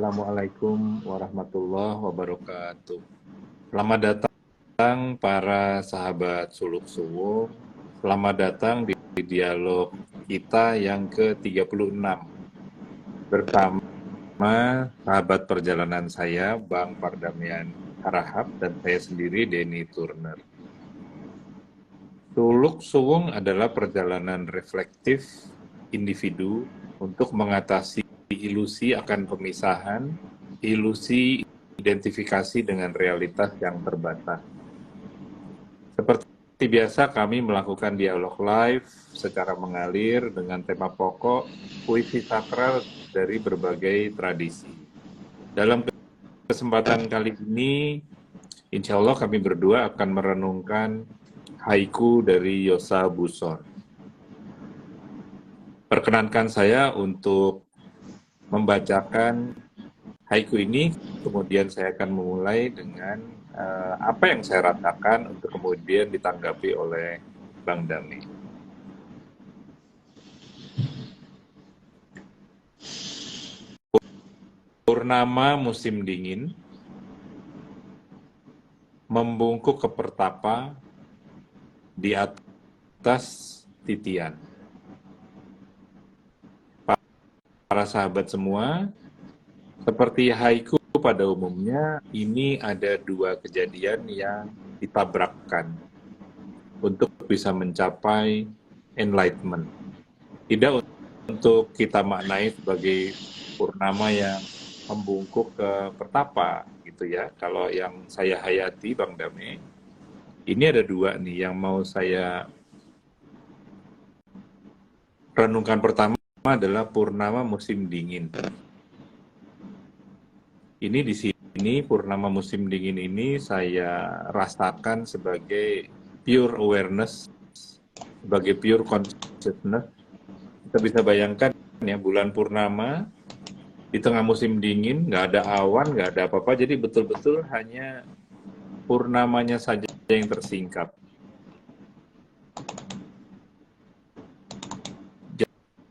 Assalamualaikum warahmatullahi wabarakatuh. Selamat datang para sahabat Suluk Suwung. Selamat datang di dialog kita yang ke-36 bersama sahabat perjalanan saya, Bang Pardamian Harahap, dan saya sendiri, Denny Turner. Suluk Suwung adalah perjalanan reflektif individu untuk mengatasi ilusi akan pemisahan, ilusi identifikasi dengan realitas yang terbatas. Seperti biasa, kami melakukan dialog live secara mengalir dengan tema pokok puisi sakral dari berbagai tradisi. Dalam kesempatan kali ini, insya Allah kami berdua akan merenungkan haiku dari Yosa Buson. Perkenankan saya untuk membacakan haiku ini, kemudian saya akan memulai dengan apa yang saya rasakan untuk kemudian ditanggapi oleh Bang Dami. Purnama musim dingin, membungkuk ke pertapa di atas titian. Para sahabat semua, seperti haiku pada umumnya, ini ada dua kejadian yang ditabrakkan untuk bisa mencapai enlightenment. Tidak untuk kita maknai sebagai purnama yang membungkuk ke pertapa, gitu ya. Kalau yang saya hayati, Bang Dame, ini ada dua nih yang mau saya renungkan. Pertama adalah purnama musim dingin. Ini di sini purnama musim dingin ini saya rasakan sebagai pure awareness, sebagai pure consciousness. Kita bisa bayangkan ya, bulan purnama di tengah musim dingin, nggak ada awan, nggak ada apa-apa, jadi betul-betul hanya purnamanya saja yang tersingkap.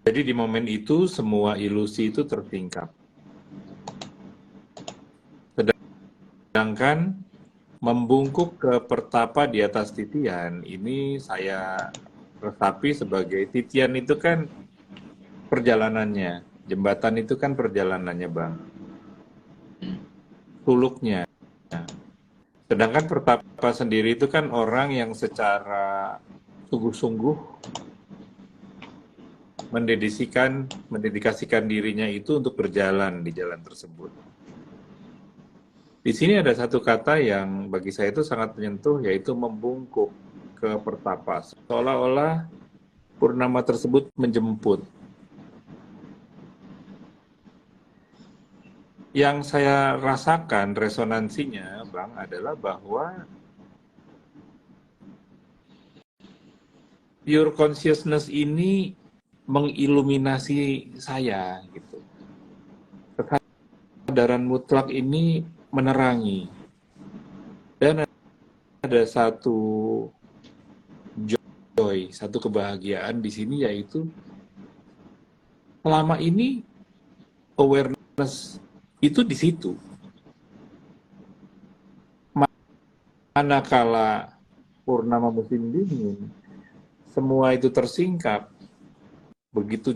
Jadi di momen itu semua ilusi itu tersingkap. Sedangkan membungkuk ke pertapa di atas titian, ini saya resapi sebagai titian itu kan perjalanannya, jembatan itu kan perjalanannya, Bang. Suluknya. Sedangkan pertapa sendiri itu kan orang yang secara sungguh-sungguh mendedikasikan dirinya itu untuk berjalan di jalan tersebut. Di sini ada satu kata yang bagi saya itu sangat menyentuh, yaitu membungkuk ke pertapa. Seolah-olah purnama tersebut menjemput. Yang saya rasakan resonansinya, Bang, adalah bahwa pure consciousness ini mengiluminasi saya, gitu. Kesadaran mutlak ini menerangi. Dan ada satu joy, satu kebahagiaan di sini, yaitu selama ini awareness itu di situ. Manakala purnama musim dingin, semua itu tersingkap, begitu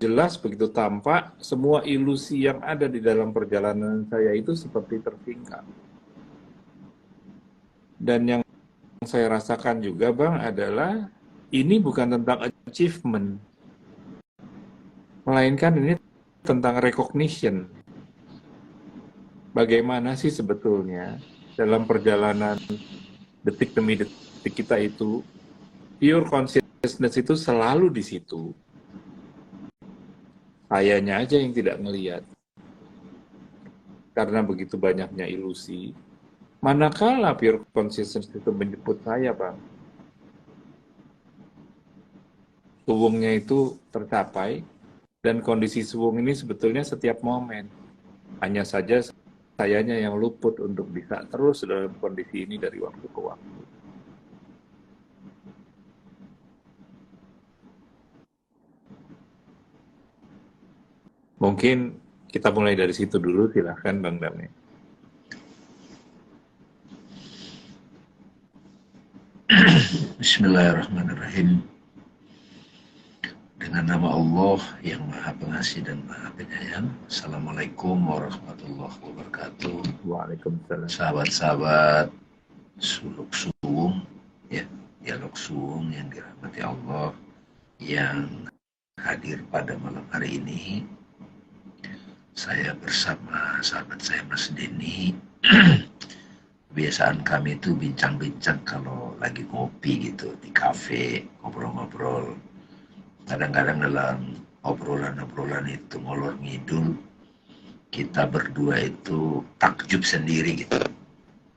jelas, begitu tampak, semua ilusi yang ada di dalam perjalanan saya itu seperti tersingkap. Dan yang saya rasakan juga, Bang, adalah ini bukan tentang achievement, melainkan ini tentang recognition. Bagaimana sih sebetulnya dalam perjalanan detik demi detik kita itu, pure consciousness itu selalu di situ. Sayanya aja yang tidak melihat. Karena begitu banyaknya ilusi. Manakala pure consciousness itu menjemput saya, Bang, suwungnya itu tercapai, dan kondisi suwung ini sebetulnya setiap momen. Hanya saja sayanya yang luput untuk bisa terus dalam kondisi ini dari waktu ke waktu. Mungkin kita mulai dari situ dulu, silahkan Bang Damai. Bismillahirrahmanirrahim. Dengan nama Allah yang Maha Pengasih dan Maha Penyayang. Assalamualaikum warahmatullahi wabarakatuh. Waalaikumsalam. Sahabat-sahabat Suluk Suwung, ya, dialog Suwung yang dirahmati Allah, yang hadir pada malam hari ini. Saya bersama sahabat saya Mas Denny. Kebiasaan kami itu bincang-bincang kalau lagi ngopi gitu di kafe, ngobrol-ngobrol. Kadang-kadang dalam obrolan-obrolan itu ngolor ngidul, kita berdua itu takjub sendiri gitu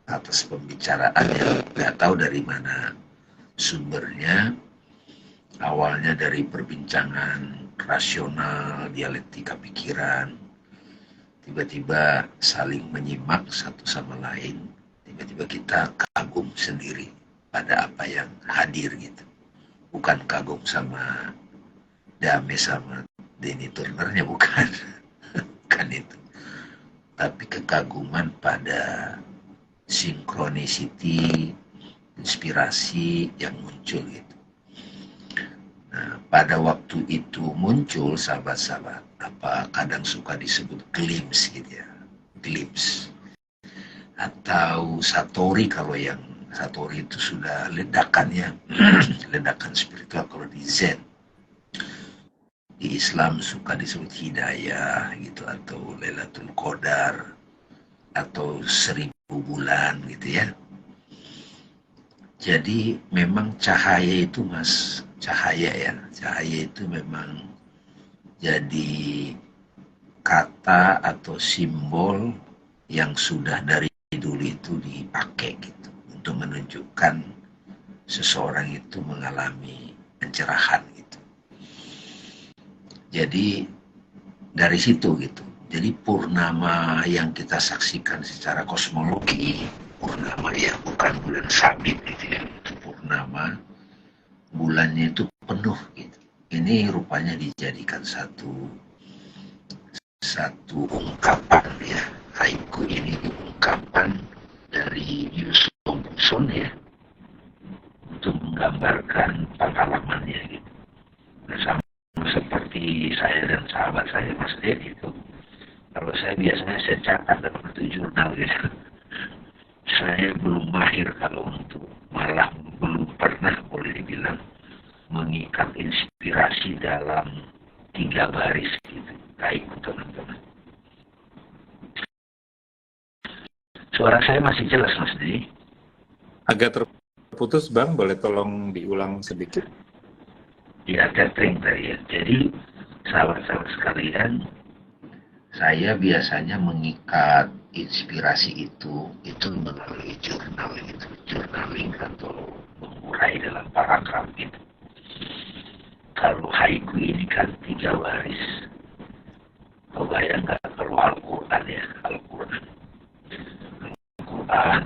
atas pembicaraan yang nggak tahu dari mana sumbernya. Awalnya dari perbincangan rasional, dialektika pikiran, tiba-tiba saling menyimak satu sama lain, tiba-tiba kita kagum sendiri pada apa yang hadir gitu. Bukan kagum sama Dame sama Denny Turnernya, bukan. Bukan itu. Tapi kekaguman pada sinkronisiti, inspirasi yang muncul gitu. Nah, pada waktu itu muncul sahabat-sahabat, apa kadang suka disebut glimpse gitu ya. Glimpse. Atau satori, kalau yang satori itu sudah ledakannya, ledakan spiritual kalau di Zen. Di Islam suka disebut hidayah gitu, atau Lailatul Qadar, atau 1000 bulan gitu ya. Jadi memang cahaya itu Mas, cahaya itu memang jadi kata atau simbol yang sudah dari dulu itu dipakai gitu untuk menunjukkan seseorang itu mengalami pencerahan gitu. Jadi dari situ gitu. Jadi purnama yang kita saksikan secara kosmologi, purnama ya bukan bulan sabit gitu ya, itu purnama, bulannya itu penuh gitu. Ini rupanya dijadikan satu ungkapan ya. Haiku ini ungkapan dari Yusuf Buson ya, untuk menggambarkan pengalamannya gitu. Nah, sama seperti saya dan sahabat saya Mas Denny itu, kalau saya biasanya saya catat dalam bentuk jurnal gitu. Saya belum mahir kalau untuk, malah belum pernah boleh dibilang mengikat inspirasi dalam 3 baris gitu. Baik teman-teman. Suara saya masih jelas Mas Denny? Agak terputus Bang, boleh tolong diulang sedikit? Ya, catering tadi ya. Jadi sahabat-sahabat sekalian, saya biasanya mengikat inspirasi itu melalui jurnal gitu, journaling atau mengurai dalam paragraf gitu. Kalau haiku ini kan 3 baris. Kebayang nggak kalau Al-Quran ya, Al-Quran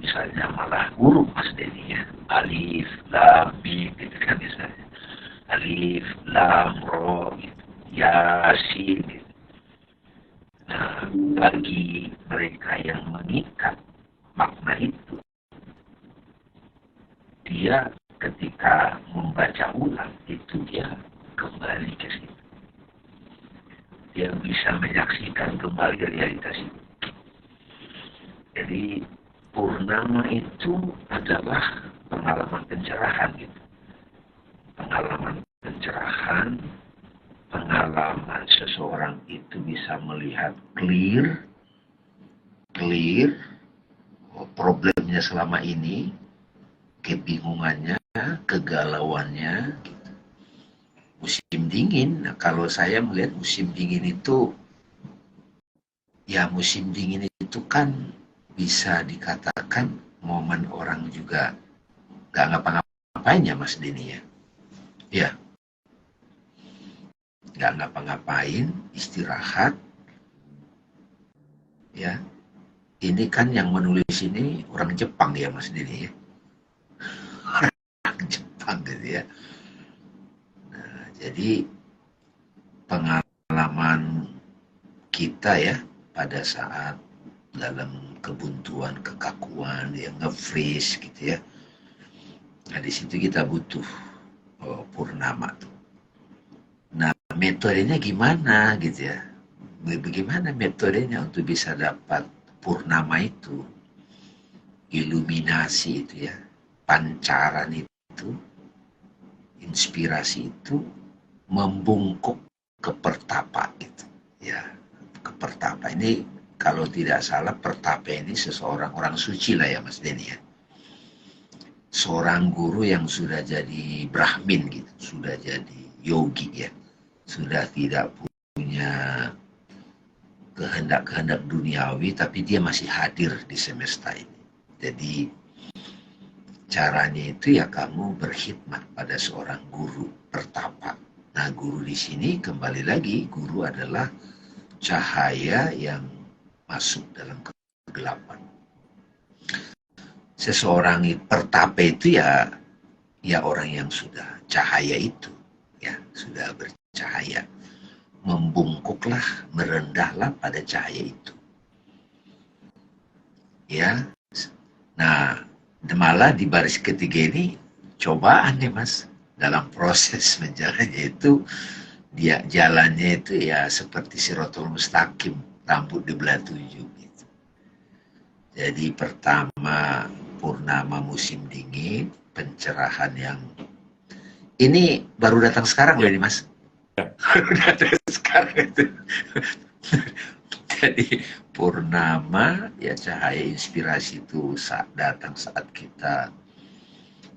misalnya malah huruf Mas Denny ya, alif, lam, mim gitu kan misalnya, alif, lam, ro gitu, yasin gitu. Nah, bagi mereka yang mengikat makna itu, dia ketika membaca ulang itu dia kembali ke situ. Dia bisa menyaksikan kembali realitas itu. Jadi purnama itu adalah pengalaman pencerahan gitu. Pengalaman pencerahan, pengalaman seseorang itu bisa melihat clear problemnya selama ini, kebingungannya, kegalauannya gitu. Musim dingin, nah kalau saya melihat musim dingin itu, ya musim dingin itu kan bisa dikatakan momen orang juga gak ngapa-ngapain ya Mas Denny ya. Ya, gak ngapa-ngapain, istirahat. Ya, ini kan yang menulis ini orang Jepang ya Mas Denny ya. Orang Jepang gitu ya. Nah, jadi pengalaman kita ya pada saat dalam kebuntuan, kekakuan, yang nge-freeze gitu ya. Nah di situ kita butuh purnama tuh. Nah metodenya gimana gitu ya? Bagaimana metodenya untuk bisa dapat purnama itu, iluminasi itu ya, pancaran itu, inspirasi itu membungkuk ke pertapa itu ya, ke pertapa ini kalau tidak salah pertapa ini seseorang orang suci lah ya Mas Denny ya, seorang guru yang sudah jadi Brahmin gitu, sudah jadi yogi ya, sudah tidak punya kehendak-kehendak duniawi tapi dia masih hadir di semesta ini. Jadi caranya itu ya kamu berkhidmat pada seorang guru pertapa. Nah, guru di sini kembali lagi, guru adalah cahaya yang masuk dalam kegelapan. Seseorang pertapa itu ya orang yang sudah cahaya itu, ya sudah bercahaya. Membungkuklah, merendahlah pada cahaya itu. Ya, nah malah di baris ketiga ini cobaan nih Mas. Dalam proses menjalannya itu, dia jalannya itu ya seperti Siratul Mustaqim, rambut dibelah 7 gitu. Jadi pertama purnama musim dingin, pencerahan yang ini baru datang sekarang loh ini Mas. Baru datang sekarang itu. Jadi purnama ya cahaya inspirasi itu datang saat kita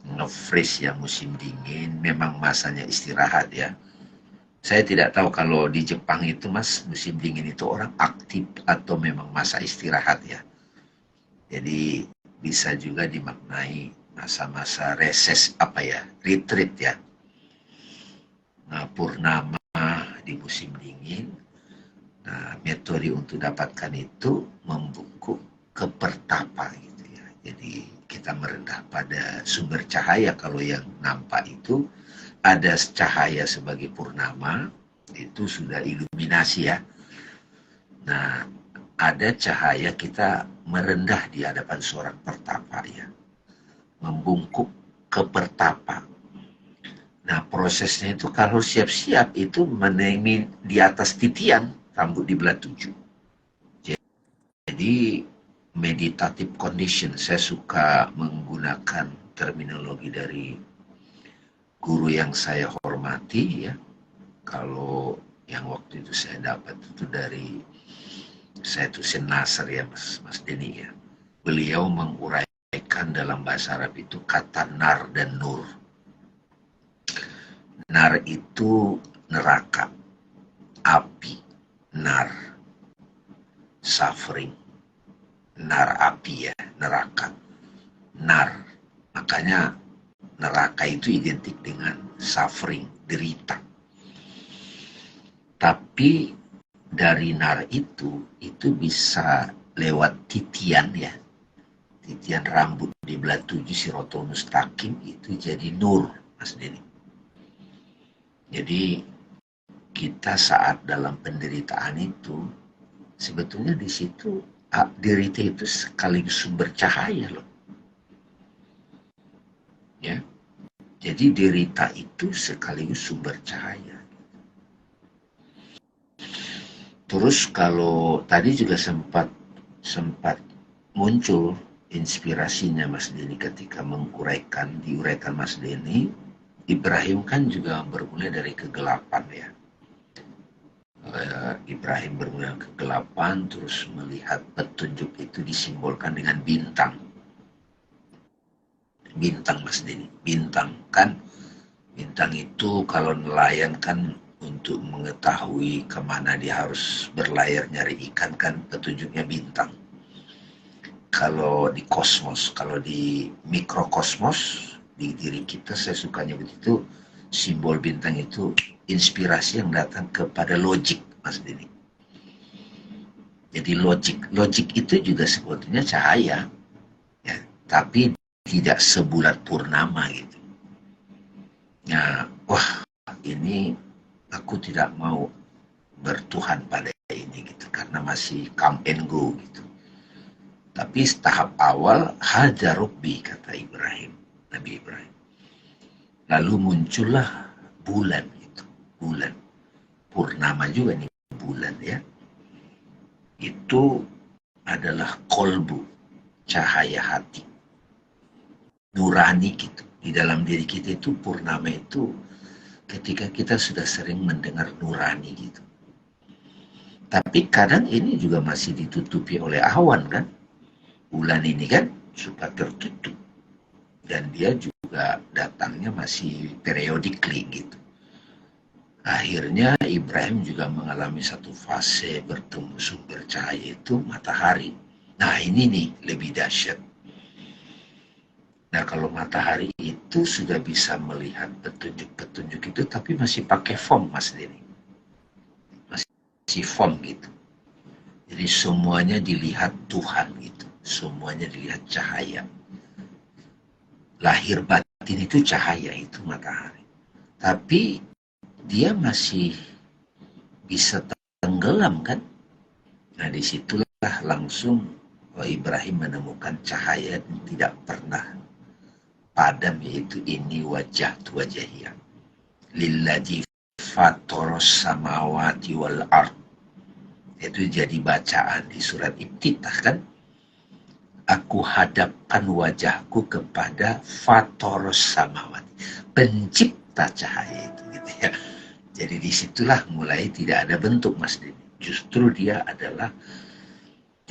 nge-freeze ya musim dingin, memang masanya istirahat ya. Saya tidak tahu kalau di Jepang itu Mas, musim dingin itu orang aktif atau memang masa istirahat ya. Jadi bisa juga dimaknai masa-masa reses apa ya, retreat ya. Nah, purnama di musim dingin. Nah, metode untuk dapatkan itu membungkuk ke pertapa gitu ya. Jadi kita merendah pada sumber cahaya. Kalau yang nampak itu ada cahaya sebagai purnama, itu sudah iluminasi ya. Nah, ada cahaya kita merendah di hadapan seorang pertapa ya. Membungkuk ke pertapa. Nah, prosesnya itu kalau siap-siap itu menemi di atas titian, rambut dibelah 7. Jadi meditative condition, saya suka menggunakan terminologi dari guru yang saya hormati ya. Kalau yang waktu itu saya dapat itu dari Saitusin Nasr ya Mas Denny ya. Beliau menguraikan dalam bahasa Arab itu kata nar dan nur. Nar itu neraka, api, nar, suffering, nar api ya, neraka, nar. Makanya neraka itu identik dengan suffering, derita. Tapi dari nar itu bisa lewat titian ya, titian rambut di belah 7 Siratul Mustaqim itu jadi nur, Mas Denny. Jadi kita saat dalam penderitaan itu sebetulnya di situ derita itu sekaligus sumber cahaya loh. Ya. Jadi derita itu sekaligus sumber cahaya. Terus kalau tadi juga sempat muncul inspirasinya Mas Denny ketika diuraikan Mas Denny, Ibrahim kan juga bermula dari kegelapan ya. Ibrahim bermula dari kegelapan, terus melihat petunjuk itu disimbolkan dengan bintang. Bintang Mas Denny, bintang kan. Bintang itu kalau nelayan kan untuk mengetahui kemana dia harus berlayar nyari ikan kan petunjuknya bintang. Kalau di kosmos, kalau di mikrokosmos, di diri kita saya sukanya begitu, simbol bintang itu inspirasi yang datang kepada logik Mas Denny. Jadi logik itu juga sebetulnya cahaya ya, tapi tidak sebulat purnama gitu. Nah, wah ini aku tidak mau bertuhan pada ini. ini gitu, karena masih come and go gitu. Tapi tahap awal haja Rabbi, kata Ibrahim, Nabi Ibrahim. Lalu muncullah bulan itu, bulan purnama juga nih bulan ya. Itu adalah kolbu, cahaya hati, nurani gitu. Di dalam diri kita itu purnama itu ketika kita sudah sering mendengar nurani gitu. Tapi kadang ini juga masih ditutupi oleh awan kan. Bulan ini kan suka tertutup. Dan dia juga datangnya masih periodically gitu. Akhirnya Ibrahim juga mengalami satu fase bertemu sumber cahaya itu matahari. Nah ini nih lebih dahsyat. Nah kalau matahari itu sudah bisa melihat petunjuk-petunjuk itu, tapi masih pakai form Mas Denny. Masih form gitu. Jadi semuanya dilihat Tuhan gitu. Semuanya dilihat cahaya. Lahir batin itu cahaya, itu matahari. Tapi dia masih bisa tenggelam kan. Nah disitulah langsung Ibrahim menemukan cahaya yang tidak pernah padam, yaitu ini wajah tu wajahiyah lilladzi fatoros samawati wal ard. Itu jadi bacaan di surat Iftitah kan. Aku hadapkan wajahku kepada fatoros samawati, pencipta cahaya itu gitu ya. Jadi disitulah mulai tidak ada bentuk Mas Denny. Justru dia adalah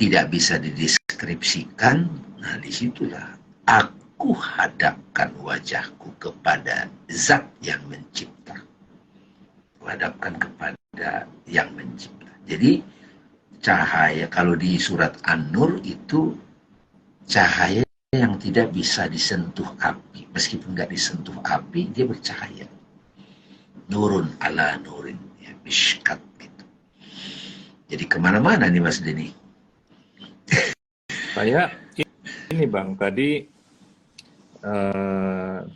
tidak bisa dideskripsikan. Nah disitulah aku hadapkan wajahku kepada zat yang mencipta. Hadapkan kepada yang mencipta. Jadi cahaya kalau di surat An-Nur itu cahaya yang tidak bisa disentuh api. Meskipun nggak disentuh api, dia bercahaya. Nurun ala nurin, ya, mishkat gitu. Jadi kemana-mana nih Mas Denny. Saya ini Bang, tadi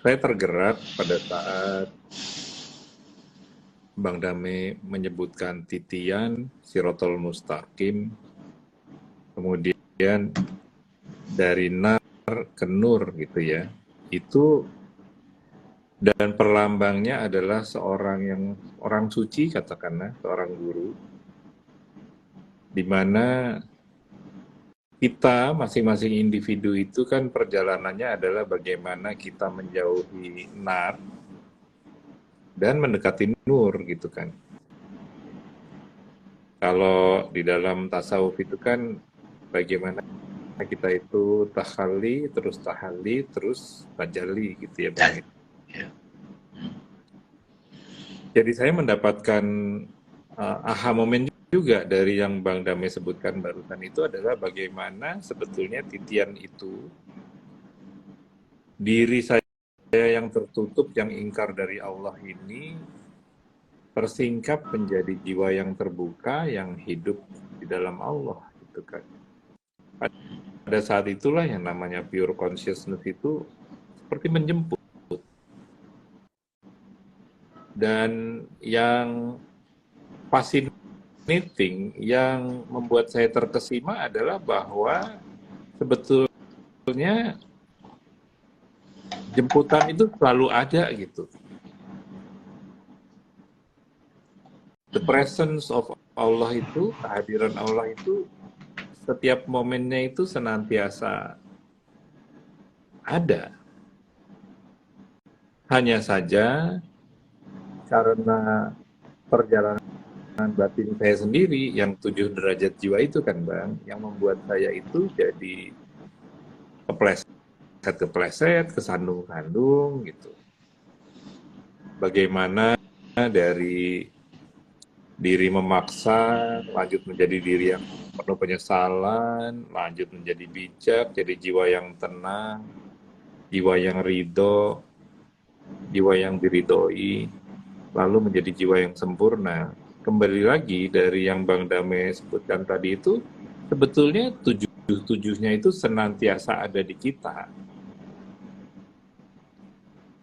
saya tergerak pada saat Bang Dame menyebutkan titian, Sirotol Mustaqim, kemudian dari nar ke nur gitu ya. Itu dan perlambangnya adalah orang suci katakanlah, seorang guru, di mana kita masing-masing individu itu kan perjalanannya adalah bagaimana kita menjauhi nar dan mendekati nur gitu kan. Kalau di dalam tasawuf itu kan bagaimana kita itu tahalli, terus tajalli gitu ya Bang. Jadi saya mendapatkan aha moment juga dari yang Bang Dame sebutkan barusan itu adalah bagaimana sebetulnya titian itu diri saya yang tertutup, yang ingkar dari Allah ini tersingkap menjadi jiwa yang terbuka, yang hidup di dalam Allah gitu kan. Pada saat itulah yang namanya pure consciousness itu seperti menjemput. Dan yang fascinating, yang membuat saya terkesima adalah bahwa sebetulnya jemputan itu selalu ada gitu. The presence of Allah itu, kehadiran Allah itu setiap momennya itu senantiasa ada. Hanya saja karena perjalanan batin saya sendiri yang 7 derajat jiwa itu kan Bang, yang membuat saya itu jadi kepleset, kesandung-sandung gitu. Bagaimana dari diri memaksa, lanjut menjadi diri yang penuh penyesalan, lanjut menjadi bijak, jadi jiwa yang tenang, jiwa yang ridho, jiwa yang diridhoi, lalu menjadi jiwa yang sempurna. Kembali lagi dari yang Bang Dame sebutkan tadi itu, sebetulnya tujuh-tujuhnya itu senantiasa ada di kita.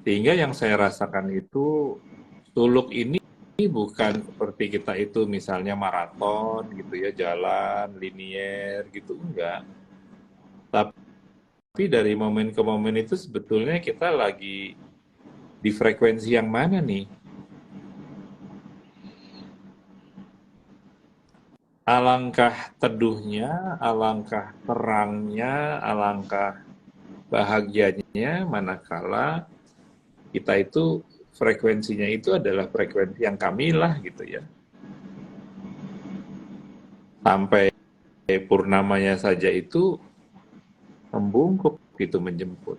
Sehingga yang saya rasakan itu, suluk ini bukan seperti kita itu misalnya maraton gitu ya, jalan linier gitu, enggak. Tapi dari momen ke momen itu sebetulnya kita lagi di frekuensi yang mana nih? Alangkah teduhnya, alangkah terangnya, alangkah bahagianya manakala kita itu frekuensinya itu adalah frekuensi yang kamilah gitu ya. Sampai purnamanya saja itu membungkuk gitu, menjemput.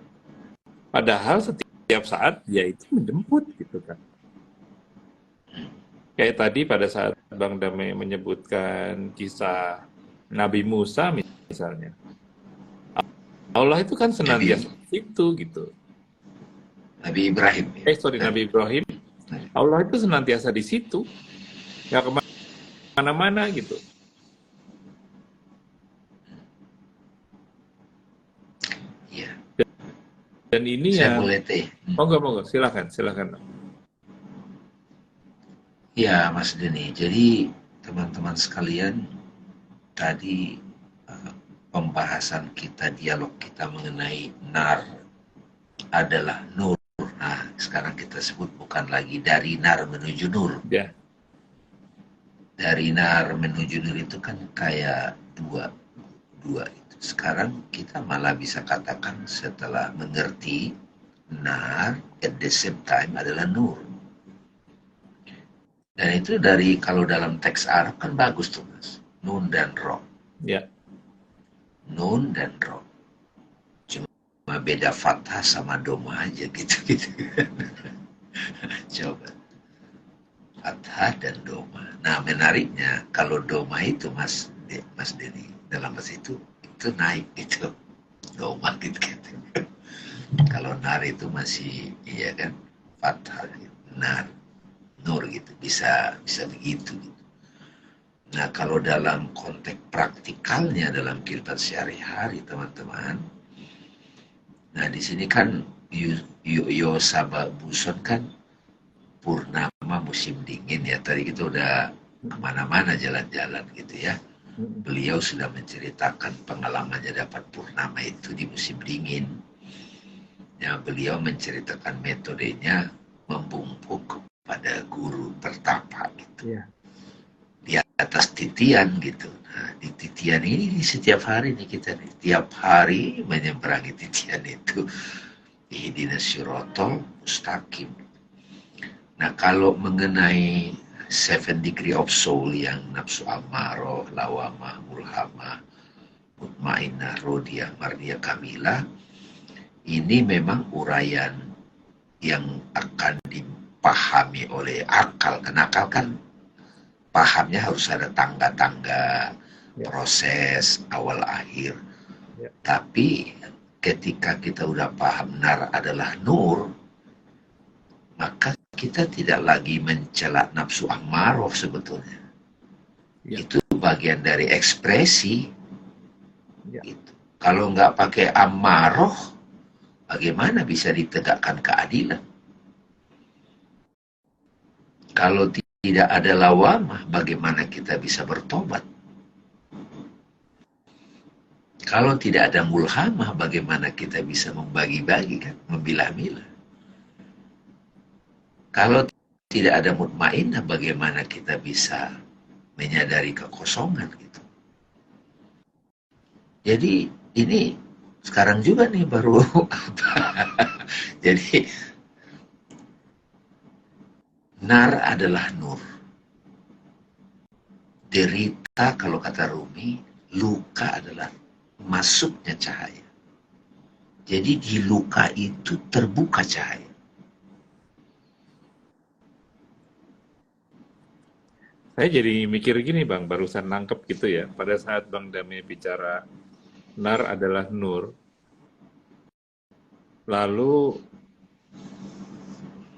Padahal setiap saat dia itu menjemput gitu kan. Kayak tadi pada saat Bang Dame menyebutkan kisah Nabi Musa misalnya. Allah itu kan senantiasa Nabi, di situ gitu. Nabi Ibrahim. Nabi Ibrahim. Allah itu senantiasa di situ. Nggak kemana-mana gitu. Iya. Dan ini Saya yang... boleh teh. Monggo, silakan. Ya, Mas Denny. Jadi teman-teman sekalian, tadi pembahasan kita, dialog kita mengenai nar adalah nur. Nah, sekarang kita sebut bukan lagi dari nar menuju nur. Ya. Dari nar menuju nur itu kan kayak dua itu. Sekarang kita malah bisa katakan setelah mengerti nar at the same time adalah nur. Dan itu dari, kalau dalam teks Arab kan bagus tuh Mas, nun dan ro. Ya. Nun dan ro. Cuma beda fathah sama doma aja gitu. Coba. Fathah dan doma. Nah, menariknya kalau doma itu Mas Denny, dalam bahasa itu naik gitu. Doma gitu. Kalau nar itu masih, iya kan, fathah gitu. Nar, nur gitu, bisa begitu gitu. Nah, kalau dalam konteks praktikalnya dalam kehidupan sehari-hari teman-teman, nah di sini kan yo sabak buson kan purnama musim dingin ya. Tadi kita udah kemana-mana jalan-jalan gitu ya. Beliau sudah menceritakan pengalamannya dapat purnama itu di musim dingin. Ya, beliau menceritakan metodenya membungkuk pada guru pertapa gitu. Yeah. Di atas titian gitu. Nah, di titian ini setiap hari nih kita nih, tiap hari menyeberangi titian itu. Ihdinas sirotol mustaqim. Nah, kalau mengenai 7 degree of soul yang nafsu ammaroh, lawamah, mulhamah, mutmainnah, rodiyah, mardiyah, kamilah, ini memang uraian yang akan dipahami oleh akal. Karena akal kan pahamnya harus ada tangga-tangga, proses awal akhir. Tapi ketika kita udah paham nar adalah nur, maka kita tidak lagi mencela nafsu ammaroh sebetulnya. Itu bagian dari ekspresi. Gitu. Kalau nggak pakai ammaroh, bagaimana bisa ditegakkan keadilan? Kalau tidak ada lawamah, bagaimana kita bisa bertobat? Kalau tidak ada mulhamah, bagaimana kita bisa membagi-bagi kan, memilah-milah? Kalau tidak ada mutmainnah, bagaimana kita bisa menyadari kekosongan gitu? Jadi ini sekarang juga nih baru jadi nar adalah nur. Derita kalau kata Rumi, luka adalah masuknya cahaya. Jadi di luka itu terbuka cahaya. Saya jadi mikir gini Bang, barusan nangkep gitu ya. Pada saat Bang Dame bicara nar adalah nur, lalu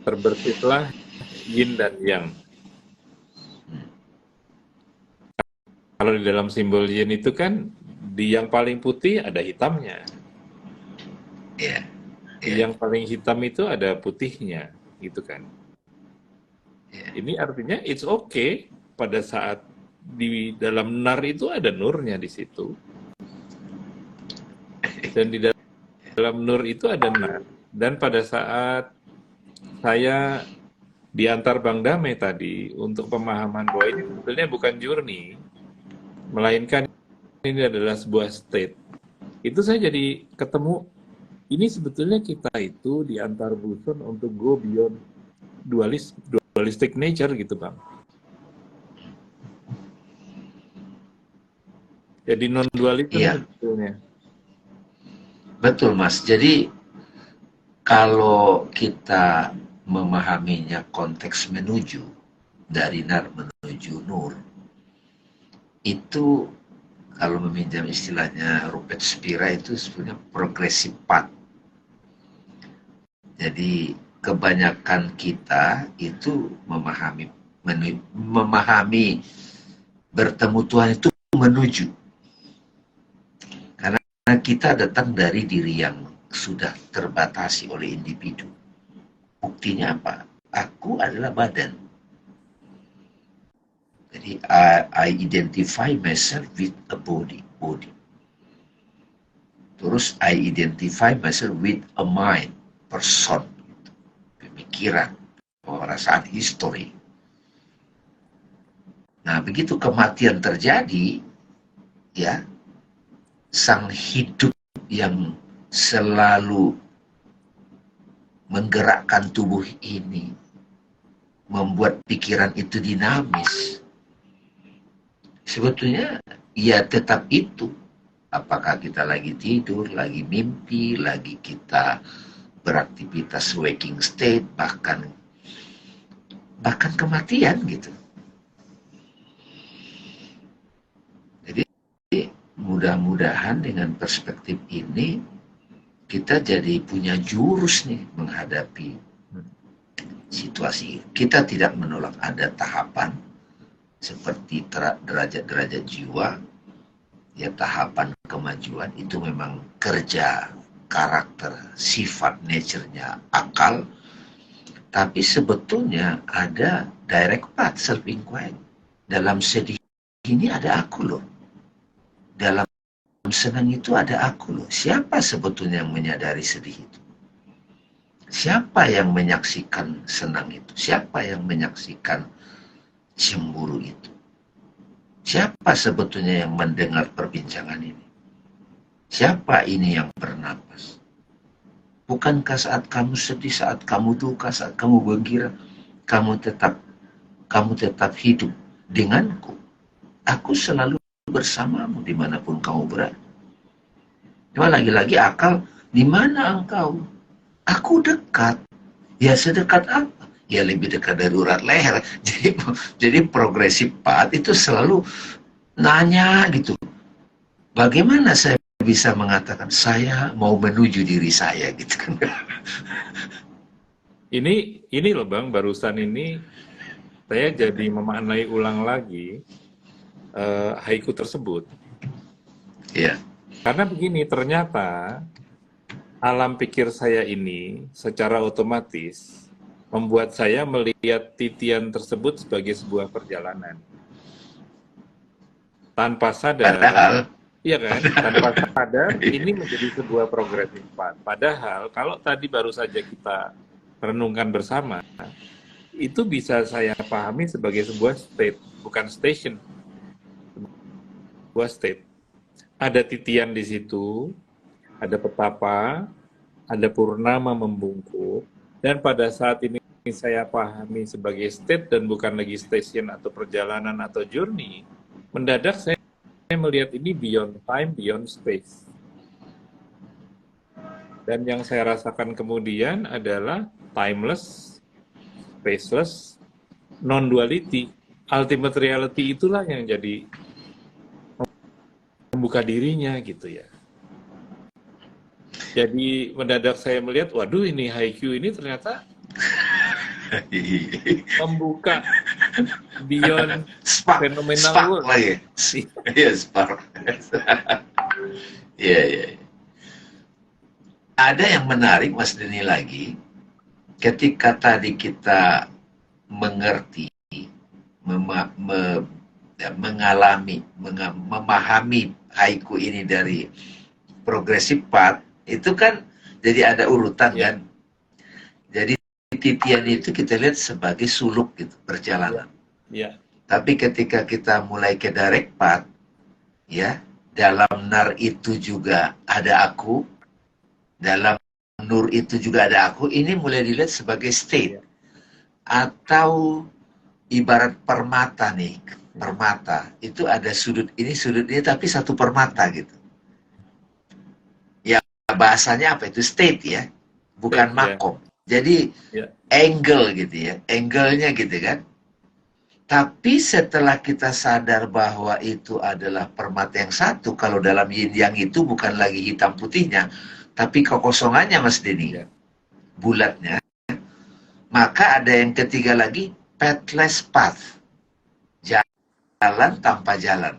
terbersihlah yin dan yang. Kalau di dalam simbol yin itu kan di yang paling putih ada hitamnya. Di yang paling hitam itu ada putihnya, gitu kan. Ya. Ini artinya it's okay pada saat di dalam nar itu ada nurnya di situ. Dan di dalam nur itu ada nar. Dan pada saat saya diantar Bang Damai tadi untuk pemahaman bahwa ini sebetulnya bukan journey, melainkan ini adalah sebuah state. Itu saya jadi ketemu, ini sebetulnya kita itu diantar Buson untuk go beyond dualistic nature gitu Bang. Jadi non-dualism Iya, sebetulnya. betul Mas. Jadi kalau kita memahaminya konteks menuju dari nar menuju nur, itu kalau meminjam istilahnya Rupert Spira itu sebenarnya progressive path. Jadi kebanyakan kita itu memahami bertemu Tuhan itu menuju. Karena kita datang dari diri yang sudah terbatasi oleh individu. Buktinya apa? Aku adalah badan. Jadi I identify myself with a body. Terus I identify myself with a mind, person, pemikiran, perasaan, history. Nah, begitu kematian terjadi, ya, sang hidup yang selalu menggerakkan tubuh ini, membuat pikiran itu dinamis. Sebetulnya, ya tetap itu. Apakah kita lagi tidur, lagi mimpi, lagi kita beraktivitas waking state, bahkan kematian gitu. Jadi mudah-mudahan dengan perspektif ini kita jadi punya jurus nih menghadapi situasi. Kita tidak menolak ada tahapan seperti derajat-derajat jiwa, ya tahapan kemajuan itu memang kerja, karakter, sifat, nature-nya, akal. Tapi sebetulnya ada direct path, self-inquiry. Dalam sedih ini ada aku loh. Dalam senang itu ada aku loh. Siapa sebetulnya yang menyadari sedih itu? Siapa yang menyaksikan senang itu? Siapa yang menyaksikan cemburu itu? Siapa sebetulnya yang mendengar perbincangan ini? Siapa ini yang bernapas? Bukankah saat kamu sedih, saat kamu duka, saat kamu gembira, kamu tetap hidup denganku. Aku selalu bersamamu dimanapun kamu berada. Cuma lagi-lagi akal, di mana engkau? Aku dekat. Ya sedekat apa? Ya lebih dekat dari urat leher. Jadi progresif path itu selalu nanya gitu. Bagaimana saya bisa mengatakan saya mau menuju diri saya gitu kan? Ini loh Bang, barusan ini saya jadi memaknai ulang lagi haiku tersebut. Ya. Karena begini, ternyata alam pikir saya ini secara otomatis membuat saya melihat titian tersebut sebagai sebuah perjalanan. Tanpa sadar, iya kan? Tanpa sadar, ini menjadi sebuah progressive path. Padahal, kalau tadi baru saja kita renungkan bersama, itu bisa saya pahami sebagai sebuah state, bukan station. Sebuah state. Ada titian di situ, ada petapa, ada purnama membungkuk, dan pada saat ini saya pahami sebagai state dan bukan lagi station atau perjalanan atau journey, mendadak saya melihat ini beyond time, beyond space. Dan yang saya rasakan kemudian adalah timeless, spaceless, non-duality. Ultimate reality itulah yang jadi membuka dirinya gitu ya. Jadi mendadak saya melihat, waduh ini haiku ini ternyata membuka beyond phenomenal world. Lagi. Iya, spark. Iya. Ada yang menarik Mas Denny lagi, ketika tadi kita mengerti, memahami haiku ini dari progressive path, itu kan jadi ada urutan kan. Jadi titian itu kita lihat sebagai suluk gitu, perjalanan. Tapi ketika kita mulai ke direct path, ya, dalam nar itu juga ada aku, dalam nur itu juga ada aku, ini mulai dilihat sebagai state. Atau ibarat permata nih, permata itu ada sudut ini, tapi satu permata gitu. Ya bahasanya apa itu, state ya, bukan makom. Jadi angle gitu ya, angle-nya gitu kan. Tapi setelah kita sadar bahwa itu adalah permata yang satu, kalau dalam yin yang itu bukan lagi hitam putihnya, tapi kekosongannya Mas Denny, bulatnya, maka ada yang ketiga lagi, pathless path, jalan tanpa jalan.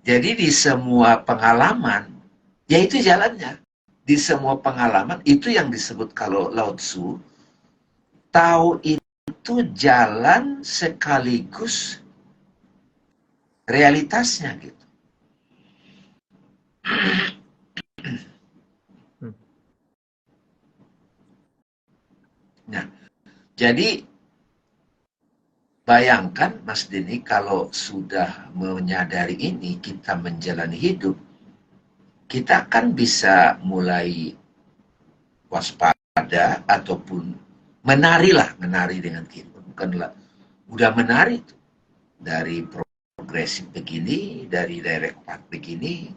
Jadi di semua pengalaman, yaitu jalannya. Di semua pengalaman, itu yang disebut kalau Lao Tzu, tahu itu jalan sekaligus realitasnya gitu. Nah, jadi bayangkan Mas Denny, kalau sudah menyadari ini, kita menjalani hidup, kita kan bisa mulai waspada ataupun menari dengan kehidupan. Bukanlah udah menari tuh, dari progresif begini, dari direct path begini.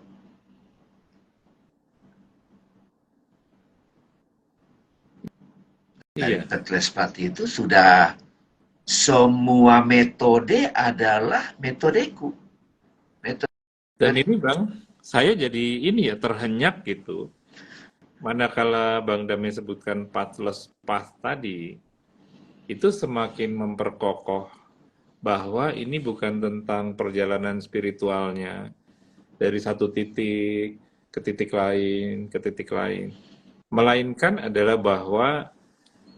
Dari pathless path itu sudah semua metode adalah metodeku. Dan ini Bang, saya jadi ini ya, terhenyak gitu. Manakala Bang Dame sebutkan pathless path tadi, itu semakin memperkokoh bahwa ini bukan tentang perjalanan spiritualnya dari satu titik ke titik lain, melainkan adalah bahwa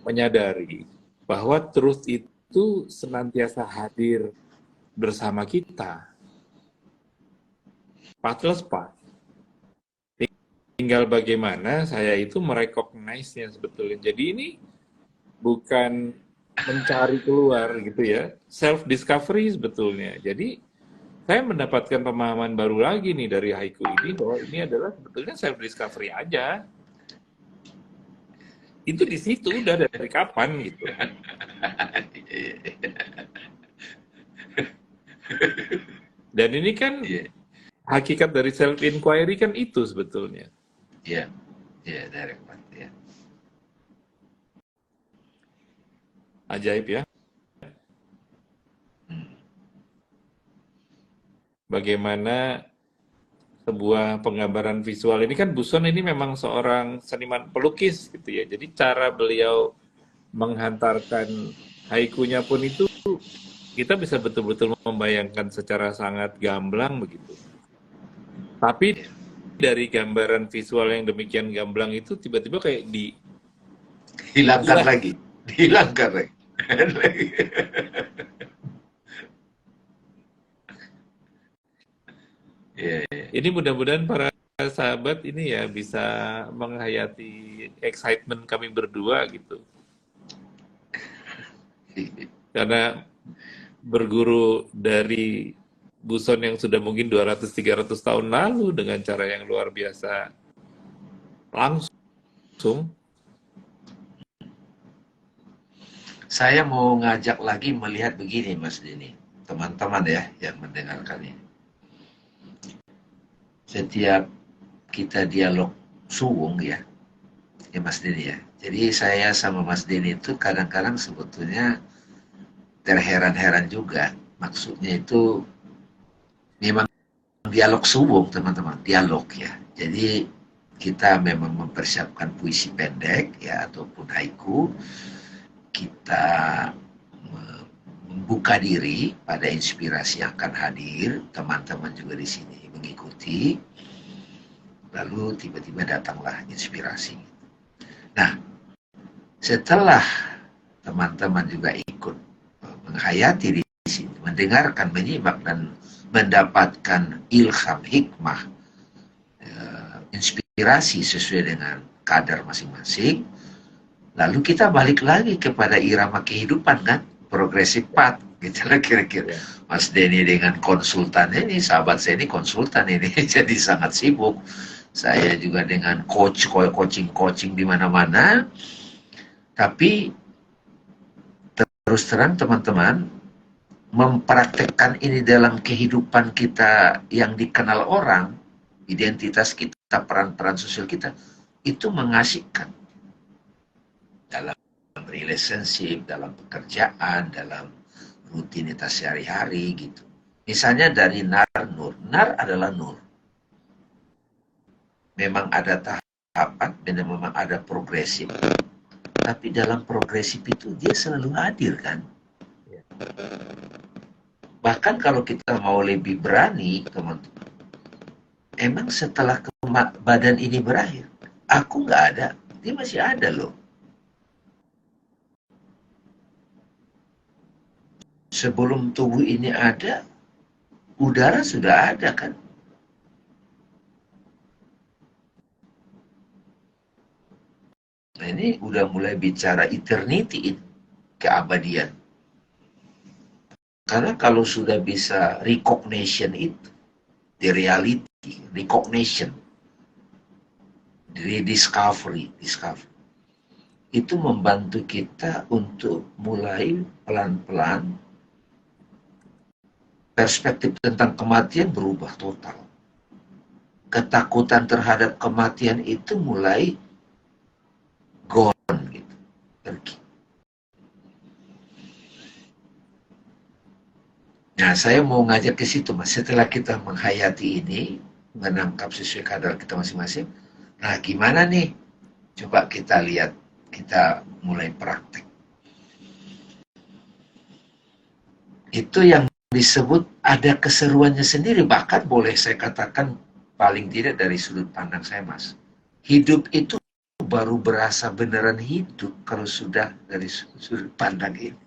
menyadari bahwa truth itu senantiasa hadir bersama kita. Pathless path. Tinggal bagaimana saya itu merecognize-nya sebetulnya. Jadi ini bukan mencari keluar gitu ya, self discovery sebetulnya. Jadi saya mendapatkan pemahaman baru lagi nih dari haiku ini, bahwa ini adalah sebetulnya self discovery aja. Itu di situ udah dari kapan gitu. Dan ini kan hakikat dari self inquiry kan itu sebetulnya. Iya, direct path ya. Ajaib ya. Bagaimana sebuah penggambaran visual ini kan, Buson ini memang seorang seniman pelukis gitu ya. Jadi cara beliau menghantarkan haikunya pun itu kita bisa betul-betul membayangkan secara sangat gamblang begitu. Tapi dari gambaran visual yang demikian gamblang itu tiba-tiba kayak dihilangkan lagi. Ini mudah-mudahan para sahabat ini ya bisa menghayati excitement kami berdua gitu. Karena berguru dari Buson yang sudah mungkin 200-300 tahun lalu dengan cara yang luar biasa langsung. Saya mau ngajak lagi melihat begini Mas Denny, teman-teman ya yang mendengarkan ini. Setiap kita dialog suwung ya Mas Denny ya. Jadi saya sama Mas Denny itu kadang-kadang sebetulnya terheran-heran juga. Maksudnya itu memang dialog suwung teman-teman, dialog ya. Jadi kita memang mempersiapkan puisi pendek ya ataupun haiku. Kita membuka diri pada inspirasi yang akan hadir, teman-teman juga di sini mengikuti, lalu tiba-tiba datanglah inspirasi. Nah, setelah teman-teman juga ikut menghayati di sini, mendengarkan, menyimak, dan mendapatkan ilham, hikmah, inspirasi sesuai dengan kadar masing-masing. Lalu kita balik lagi kepada irama kehidupan kan, progressive path, gitu lah kira-kira. Mas Denny dengan konsultan ini, sahabat saya ini konsultan ini, jadi sangat sibuk. Saya juga dengan coaching di mana-mana. Tapi terus terang teman-teman, mempraktekkan ini dalam kehidupan kita yang dikenal orang, identitas kita, peran-peran sosial kita, itu mengasihkan. Dalam relationship, dalam pekerjaan, dalam rutinitas sehari-hari gitu. Misalnya dari nar nur. Nar adalah nur. Memang ada tahapan, dan memang ada progresif. Tapi dalam progresif itu dia selalu hadir kan. Bahkan kalau kita mau lebih berani, teman-teman, emang setelah badan ini berakhir, aku nggak ada, dia masih ada loh. Sebelum tubuh ini ada, udara sudah ada kan. Nah ini udah mulai bicara eternity, keabadian. Karena kalau sudah bisa recognition itu, the reality, recognition, discovery, itu membantu kita untuk mulai pelan-pelan perspektif tentang kematian berubah total. Ketakutan terhadap kematian itu mulai gone gitu, pergi. Nah, saya mau ngajak ke situ, Mas. Setelah kita menghayati ini, menangkap sesuai kadar kita masing-masing, nah gimana nih? Coba kita lihat, kita mulai praktek. Itu yang disebut ada keseruannya sendiri, bahkan boleh saya katakan paling tidak dari sudut pandang saya, Mas. Hidup itu baru berasa beneran hidup kalau sudah dari sudut pandang ini.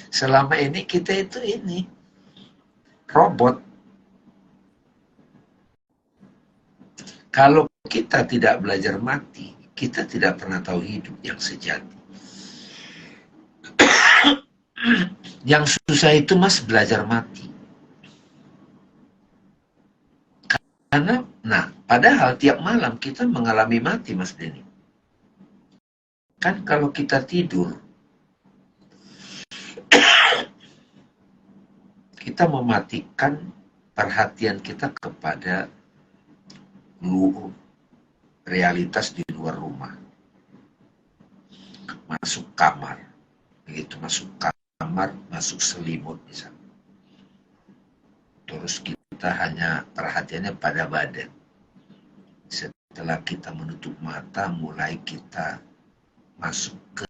Selama ini kita itu ini robot. Kalau kita tidak belajar mati, kita tidak pernah tahu hidup yang sejati. Yang susah itu, Mas, belajar mati. Karena, nah, padahal tiap malam kita mengalami mati, Mas Denny. Kan kalau kita tidur, kita mematikan perhatian kita kepada realitas di luar rumah. Masuk kamar, begitu masuk kamar, masuk selimut misalnya. Terus kita hanya perhatiannya pada badan. Setelah kita menutup mata, mulai kita masuk ke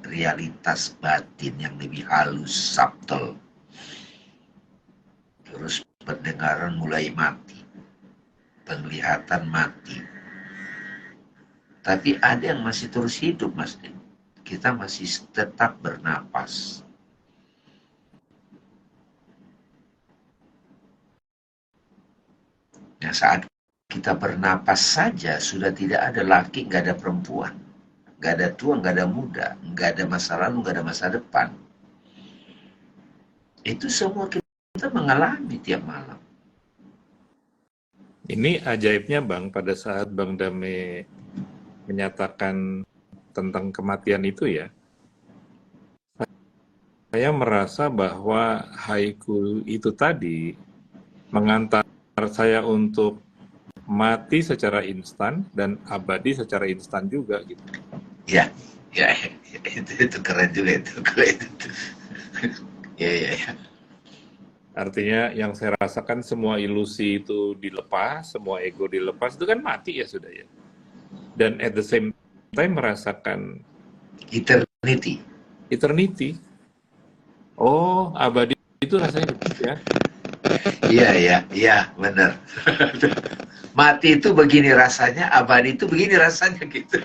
realitas batin yang lebih halus, subtle. Terus pendengaran mulai mati, penglihatan mati. Tapi ada yang masih terus hidup, Mas. Kita masih tetap bernapas. Nah, saat kita bernapas saja, sudah tidak ada laki, nggak ada perempuan. Nggak ada tua, nggak ada muda. Nggak ada masa lalu, nggak ada masa depan. Itu semua kita mengalami tiap malam. Ini ajaibnya, Bang, pada saat Bang Dame menyatakan tentang kematian itu ya, saya merasa bahwa haiku itu tadi mengantar saya untuk mati secara instan dan abadi secara instan juga gitu. Ya, ya, itu keren juga itu. Ya. Artinya yang saya rasakan semua ilusi itu dilepas, semua ego dilepas, itu kan mati ya sudah ya. Dan at the same time merasakan eternity. Oh, abadi itu rasanya ya. Iya, benar. Mati itu begini rasanya, abadi itu begini rasanya gitu.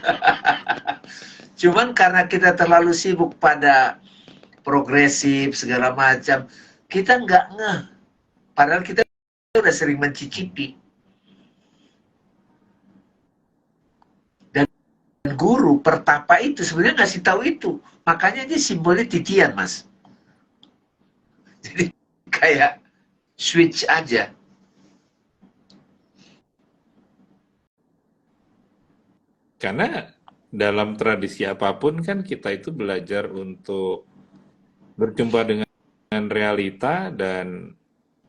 Cuman karena kita terlalu sibuk pada progresif segala macam, kita nggak ngeh. Padahal kita udah sering mencicipi. Dan guru pertapa itu sebenarnya ngasih tahu itu. Makanya dia simbolnya titian, Mas. Jadi kayak switch aja. Karena dalam tradisi apapun kan kita itu belajar untuk berjumpa dengan realita dan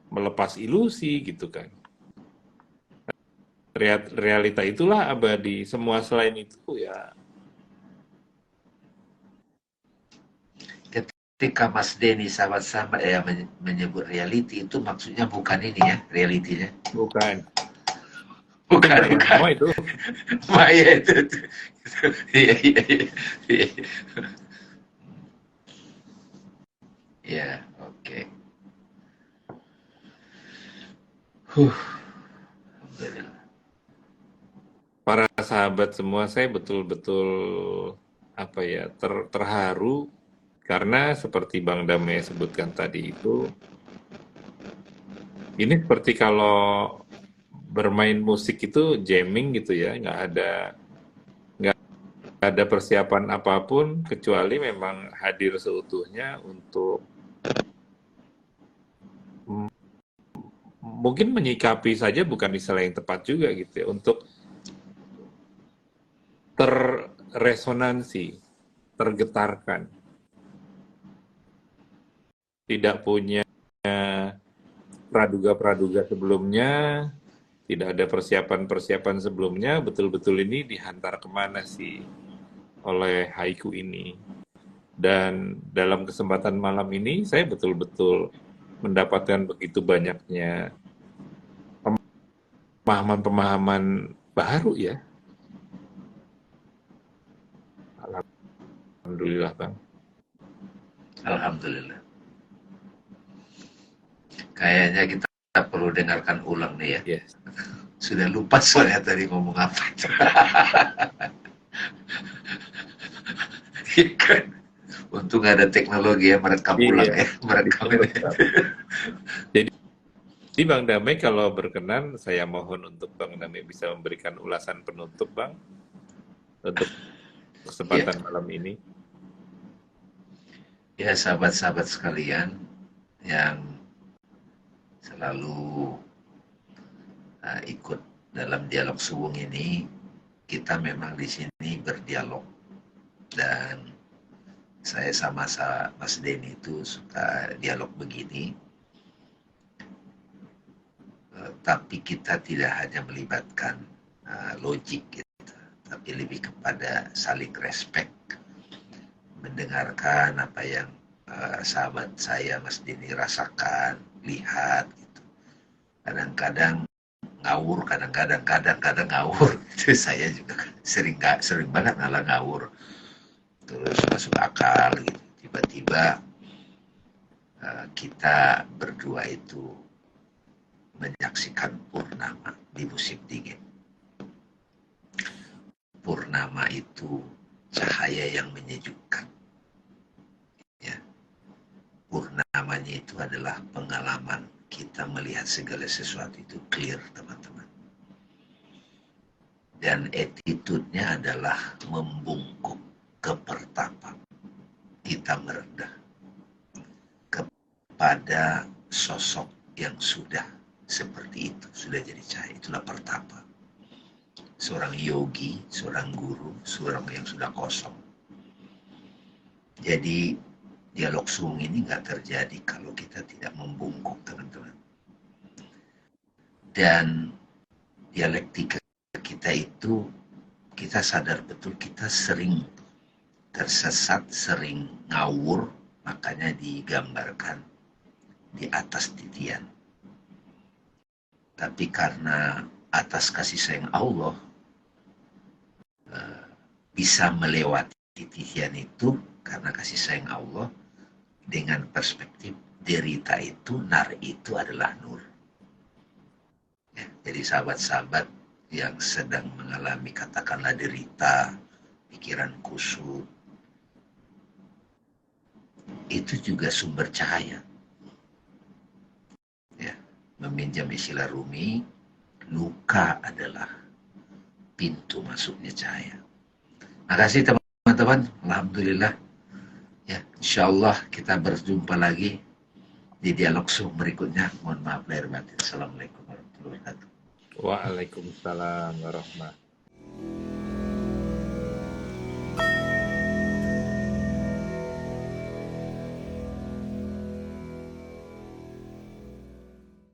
melepas ilusi gitu kan. Realita itulah abadi, semua selain itu ya. Ketika Mas Denny sahabat-sahabat menyebut reality, itu maksudnya bukan ini ya, realitinya. Bukan. Bukan, Itu bukan. semua itu. Maya itu. Iya, iya, iya. Ya, oke. Alhamdulillah. Para sahabat semua, saya betul-betul apa ya, terharu karena seperti Bang Dame sebutkan tadi itu, ini seperti kalau bermain musik itu jamming gitu ya, nggak ada persiapan apapun kecuali memang hadir seutuhnya untuk mungkin menyikapi saja bukan istilah yang tepat juga gitu ya, untuk terresonansi, tergetarkan, tidak punya praduga-praduga sebelumnya, tidak ada persiapan-persiapan sebelumnya, betul-betul ini dihantar kemana sih oleh haiku ini. Dan dalam kesempatan malam ini, saya betul-betul mendapatkan begitu banyaknya pemahaman-pemahaman baru ya. Alhamdulillah, Bang. Alhamdulillah. Kayaknya kita perlu dengarkan ulang nih ya. Yes. Sudah lupa soalnya tadi ngomong apa. Iya kan? Untung ada teknologi yang merekam ulang ya. Merekam ini. Jadi Bang Damai kalau berkenan, saya mohon untuk Bang Damai bisa memberikan ulasan penutup, Bang, untuk kesempatan malam ini. Ya, sahabat-sahabat sekalian yang selalu ikut dalam dialog suwung ini, kita memang di sini berdialog. Dan saya sama Mas Denny itu suka dialog begini. Tapi kita tidak hanya melibatkan logik gitu, tapi lebih kepada saling respect, mendengarkan apa yang sahabat saya Mas Denny rasakan, lihat gitu. Kadang-kadang ngawur, kadang-kadang ngawur. Itu saya juga sering banget ngalah ngawur. Terus masuk akal gitu. Tiba-tiba kita berdua itu menyaksikan purnama di musim dingin. Purnama itu cahaya yang menyejukkan. Ya. Purnamanya itu adalah pengalaman kita melihat segala sesuatu itu clear, teman-teman. Dan attitude-nya adalah membungkuk ke pertapa. Kita merendah kepada sosok yang sudah seperti itu, sudah jadi cahaya. Itulah pertapa. Seorang yogi, seorang guru, seorang yang sudah kosong. Jadi dialog suwung ini nggak terjadi kalau kita tidak membungkuk, teman-teman. Dan dialektika kita itu, kita sadar betul kita sering tersesat, sering ngawur, makanya digambarkan di atas titian. Tapi karena atas kasih sayang Allah, bisa melewati titian itu karena kasih sayang Allah, dengan perspektif derita itu, nar itu adalah nur. Ya, jadi sahabat-sahabat yang sedang mengalami katakanlah derita, pikiran kusut, itu juga sumber cahaya. Ya, meminjam istilah Rumi, luka adalah pintu masuknya cahaya. Makasih teman-teman, alhamdulillah. Ya, insya Allah kita berjumpa lagi di dialog Zoom berikutnya. Mohon maaf lahir batin. Assalamualaikum warahmatullahi wabarakatuh. Waalaikumsalam warahmatullahi